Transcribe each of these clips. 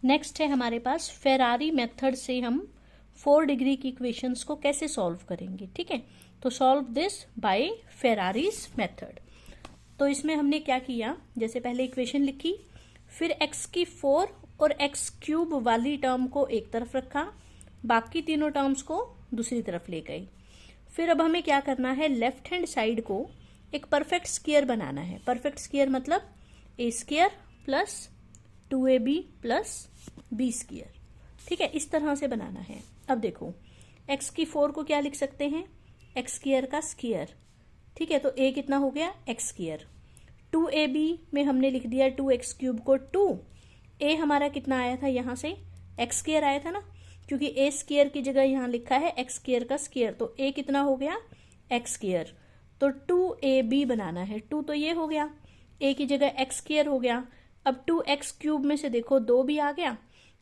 Next है हमारे पास Ferrari method से हम 4 डिग्री की इक्वेशंस को कैसे सॉल्व करेंगे। ठीक है, तो solve this by Ferraris method. तो इसमें हमने क्या किया, जैसे पहले इक्वेशन लिखी, फिर x की 4 और x क्यूब वाली टर्म को एक तरफ रखा, बाकी तीनों टर्म्स को दूसरी तरफ ले गए। फिर अब हमें क्या करना है, लेफ्ट हैंड साइड को एक परफेक्ट स्क्वायर बनाना है। परफेक्ट स्क्वायर मतलब a square plus 2ab plus b square. ठीक है, इस तरह से बनाना है। अब देखो, x की 4 को क्या लिख सकते हैं, x स्क्वायर का स्क्वायर। ठीक है, तो a कितना हो गया, x स्क्वायर। 2ab में हमने लिख दिया 2x क्यूब को 2। a हमारा कितना आया था, यहाँ से x स्क्वायर आया था ना, क्योंकि a स्क्वायर की जगह यहाँ लिखा है x स्क्वायर का स्क्वायर, तो a कितना हो गया, x स्क्वायर। तो 2ab बनाना है, 2 तो ये हो गया, a की जगह x स्क्वायर हो गया। अब 2x क्यूब में से देखो 2 भी आ गया,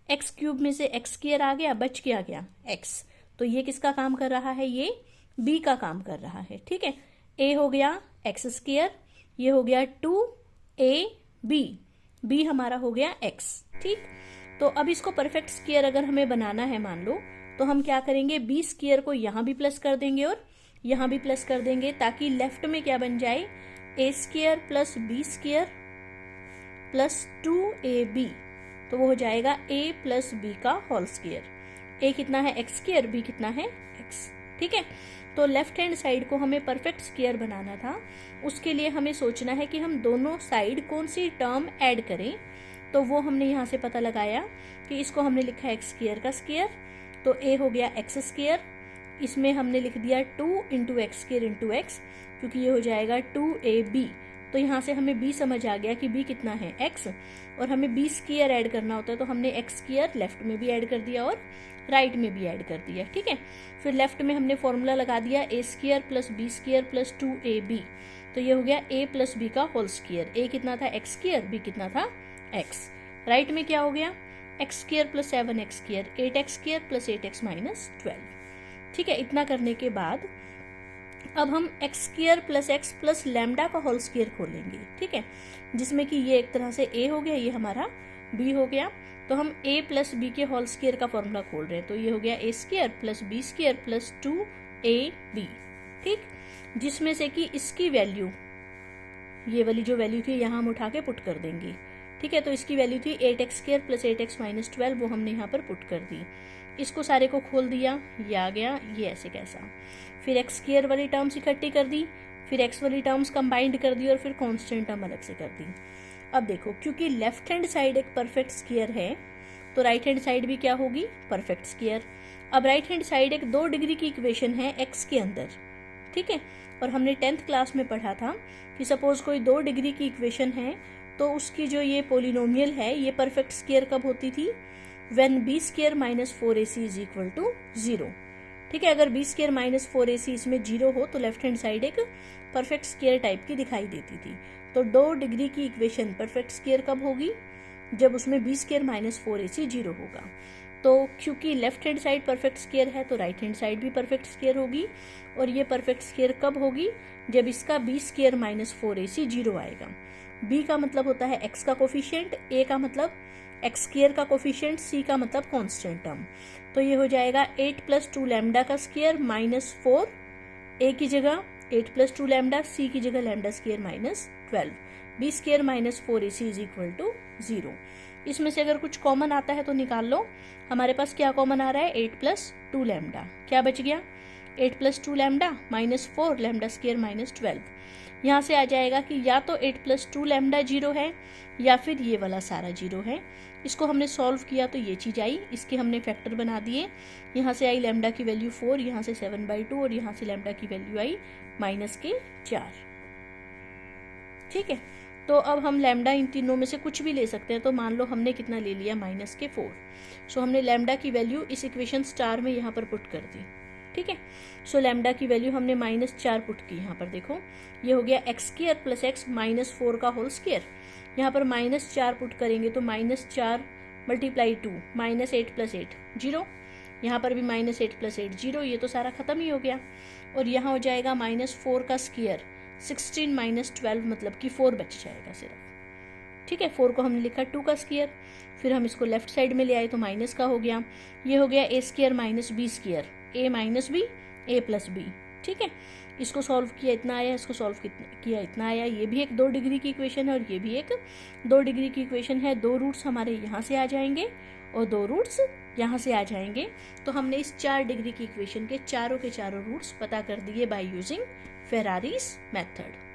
x क्यूब में से x स्क्वायर आ गया, बच क्या गया x। तो ये किसका काम कर रहा है, ये b का काम कर रहा है। ठीक है, a हो गया x स्क्वायर, ये हो गया 2ab, b हमारा हो गया x। ठीक, तो अब इसको परफेक्ट स्क्वायर अगर हमें बनाना है मान लो, तो हम क्या करेंगे, b स्क्वायर को यहाँ भी प्लस कर देंगे और यहाँ भी प्लस कर देंगे, ताकि लेफ्ट में क्या बन जाए, a square plus b square plus 2ab, तो वो हो जाएगा a प्लस b का होल स्क्वायर। a कितना है x स्क्वायर, b कितना है x। ठीक है, तो लेफ्ट हैंड साइड को हमें परफेक्ट स्क्वायर बनाना था। उसके लिए हमें सोचना है कि हम दोनों साइड कौन सी टर्म ऐड करें। तो वो हमने यहाँ से पता लगाया कि इसको हमने लिखा है x स्क्वायर का स्क्वायर, तो a हो गया x स्क्वायर, इसमें हमने लिख दिया 2 into x square into x, क्योंकि ये हो जाएगा 2ab। तो यहाँ से हमें b समझ आ गया कि b कितना है x, और हमें b स्क्वायर ऐड करना होता है, तो हमने x स्क्वायर लेफ्ट में भी ऐड कर दिया और राइट में भी ऐड कर दिया। ठीक है, फिर लेफ्ट में हमने फॉर्मूला लगा दिया a square plus b square plus 2ab, तो ये हो गया a प्लस b का होल स्क्वायर। a कितना था x स्क्वायर, b कितना था x। राइट में क्या हो गया, x square plus 7x square 8x square plus 8x minus 12। ठीक है, इतना करने के बाद अब हम x square plus x plus lambda का होल स्क्वायर खोलेंगे। ठीक है, जिसमें कि ये एक तरह से a हो गया, ये हमारा b हो गया, तो हम a प्लस b के होल स्क्वायर का फॉर्मूला खोल रहे हैं, तो ये हो गया a square plus b square plus 2ab। ठीक, जिसमें से कि इसकी वैल्यू, ये वाली जो वैल्यू थी यहाँ हम उठा के पुट कर देंगे। ठीक है, तो इसकी वैल्यू थी 8x square plus 8x minus 12, वो हमने यहाँ पर पुट कर दी। इसको सारे को खोल दिया, ये आ गया, ये ऐसे कैसा। फिर एक्स स्क्वायर वाली टर्म्स इकट्ठी कर दी, फिर एक्स वाली टर्म्स कंबाइंड कर दी, और फिर कांस्टेंट टर्म अलग से कर दी। अब देखो, क्योंकि लेफ्ट हैंड साइड एक परफेक्ट स्क्वायर है, तो राइट हैंड साइड भी क्या होगी, परफेक्ट स्क्वायर। अब राइट हैंड साइड एक 2 डिग्री की इक्वेशन है एक्स के अंदर। ठीक है, और हमने 10th क्लास में पढ़ा था कि सपोज कोई 2 डिग्री की इक्वेशन है, तो उसकी जो ये पोलिनोमियल है, ये परफेक्ट स्क्वायर कब होती थी, when b square minus 4ac is equal to 0। ठीक है, अगर b स्क्वायर माइनस 4ac इसमें 0 हो, तो लेफ्ट हैंड साइड एक परफेक्ट स्क्वायर टाइप की दिखाई देती थी। तो 2 डिग्री की इक्वेशन परफेक्ट स्क्वायर कब होगी, जब उसमें b स्क्वायर माइनस 4ac 0 होगा। तो क्योंकि left hand side perfect square है, तो राइट हैंड साइड भी परफेक्ट स्क्वायर होगी, और ये परफेक्ट स्क्वायर कब होगी, जब इसका b स्क्वायर माइनस 4ac 0 आएगा। b का मतलब होता है x का कोफिशिएंट, a का मतलब एक्स स्क्वायर का कोफिशिएंट, c का मतलब कांस्टेंट टर्म। तो ये हो जाएगा 8 प्लस 2 लैम्डा का स्क्वायर माइनस 4, a की जगह 8 प्लस 2 लैम्डा, c की जगह lambda square minus 12, b square minus 4ac is equal to 0। इसमें से अगर कुछ कॉमन आता है तो निकाल लो। हमारे पास क्या कॉमन आ रहा है, 8 प्लस 2 लैम्डा, क्या बच गया, 8 plus 2 lambda minus 4 lambda square minus 12। यहाँ से आ जाएगा कि या तो 8 प्लस 2 लैम्डा 0 है, या फिर ये वाला सारा 0 है। इसको हमने सॉल्व किया तो ये चीज आई, इसके हमने फैक्टर बना दिए। यहाँ से आई लैम्डा की वैल्यू 4, यहाँ से 7/2, और यहाँ से लैम्डा की वैल्यू आई -4। ठीक है, तो अब हम लैम्डा इन तीनों में से कुछ भी ले सकते हैं। तो मान लो हमने कितना ले लिया, -4। सो हमने लैम्डा की वैल्यू इस इक्वेशन स्टार में यहाँ पर पुट कर दी। ठीक है, सो लैम्डा की वैल्यू हमने -4 पुट की। यहाँ पर देखो, ये हो गया x square plus x minus 4 का होल स्क्वायर। यहाँ पर -4 पुट करेंगे तो -4 मल्टीप्लाई 2 -8 प्लस 8 0। यहाँ पर भी -8 प्लस 8 0, ये तो सारा खत्म ही हो गया। और यहाँ हो जाएगा -4 का स्क्वायर 16 माइनस 12, मतलब कि 4 बच जाएगा सिर्फ। ठीक है, 4 को हमने लिखा 2 का स्क्वायर, फिर हम इसको लेफ्ट साइड में ले आए तो माइनस का हो गया, ये हो गया ए स्क्वायर माइनस बी स्क्वायर, ए माइनस बी ए प्लस बी। ठीक है, इसको सॉल्व किया इतना आया, इसको सॉल्व किया इतना आया। ये भी एक 2 डिग्री की इक्वेशन है और ये भी एक 2 डिग्री की इक्वेशन है। 2 रूट्स हमारे यहाँ से आ जाएंगे और 2 रूट्स यहाँ से आ जाएंगे। तो हमने इस 4 डिग्री की इक्वेशन के चारों रूट्स पता कर दिए बाय यूजिंग फेरारीज मेथड।